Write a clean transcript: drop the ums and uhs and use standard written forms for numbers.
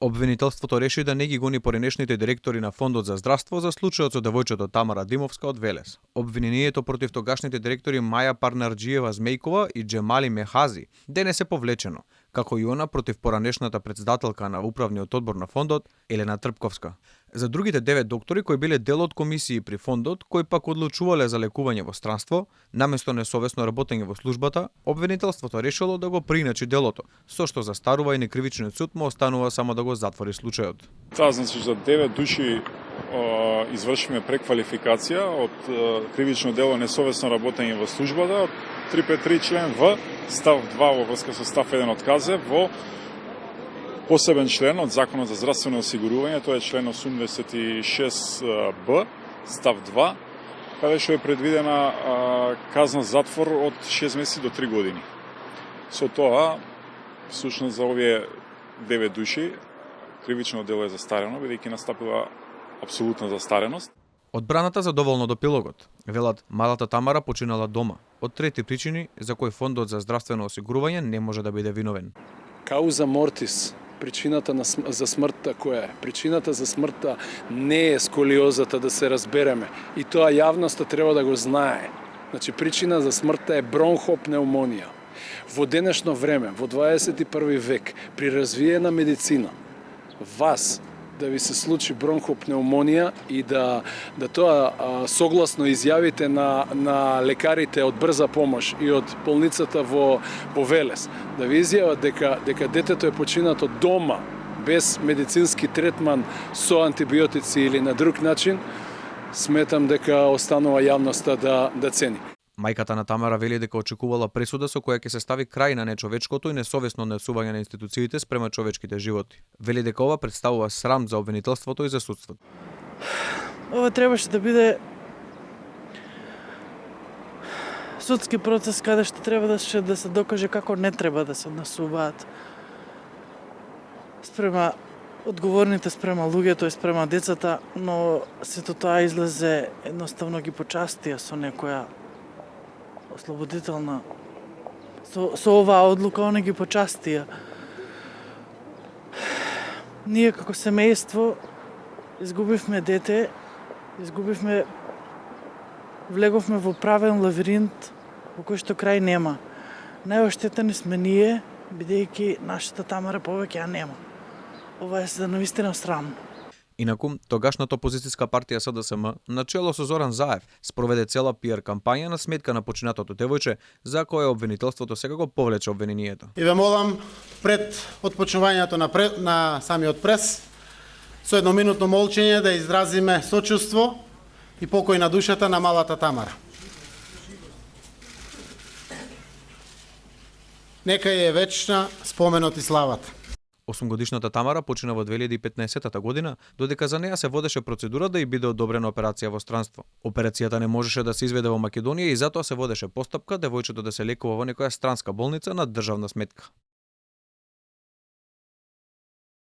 Обвинителството реши да не ги гони поренешните директори на Фондот за здравство за случајот со девојчето Тамара Димовска од Велес. Обвинението против тогашните директори Маја Парнарџиева-Змејкова и Џемали Мехази денес е повлечено, како и она против поранешната претседателка на управниот одбор на Фондот Елена Трпковска. За другите 9 доктори кои биле дел од комисии при Фондот, кои пак одлучувале за лекување во странство, наместо несовесно работење во службата, обвинителството решило да го прииначи делото, со што застарува и некривичниот суд му останува само да го затвори случајот. Таа значи за 9 души извршиме преквалификација од кривично дело несовесно работење во службата, 353 член В, став 2 во врска со став 1 од КЗ во посебен член од Законот за здравствено осигурување, тоа е член 86Б, став 2, каде што е предвидена казна затвор од 6 месеци до 3 години. Со тоа, всушност за овие 9 души, кривично дело е застарено, бидејќи настапила апсолутна застареност. Одбраната задоволно до пилогот. Велат, малата Тамара починала дома, од трети причини за кои Фондот за здравствено осигурување не може да биде виновен. Кауза мортис, причината за смртта која е? Причината за смртта не е сколиозата, да се разбереме. И тоа јавноста треба да го знае. Значи, причина за смртта е бронхопнеумонија. Во денешно време, во 21 век, при развиена медицина, вас да ви се случи бронхопнеумонија и да тоа согласно изјавите на лекарите од брза помош и од болницата во Велес, да ви изјават дека детето е починато дома без медицински третман со антибиотици или на друг начин, сметам дека останува јавноста да цени. Мајката на Тамара вели дека очекувала пресуда со која ќе се стави крај на нечовечкото и несовесно однесување на институциите спрема човечките животи. Вели дека ова представува срам за обвинителството и за судството. Ова требаше да биде судски процес каде што треба да се докаже како не треба да се однесуваат спрема одговорните спрема луѓето и спрема децата, но сето тоа излезе едноставно ги почастија со некоја ослободителна. Со оваа одлука они ги почастија. Ние како семејство изгубивме дете, влеговме во правен лавиринт во кој што крај нема. Најоштетени сме ние, бидејќи нашата Тамара повеќе ја нема. Ова е за навистина срамно. Инаку, тогашната опозицијска партија СДСМ, начело со Зоран Заев, спроведе цела пиар кампања на сметка на починатото девојче, за која обвинителството сега го повлече обвинението. И ве молам пред отпочнувањето на самиот прес, со едноминутно молчење да изразиме сочувство и покој на душата на малата Тамара. Нека е вечна споменот и славата. 8-годишната Тамара почина во 2015 година, додека за неја се водеше процедура да ја биде одобрена операција во странство. Операцијата не можеше да се изведе во Македонија и затоа се водеше постапка девојчето да се лекува во некоја странска болница на државна сметка.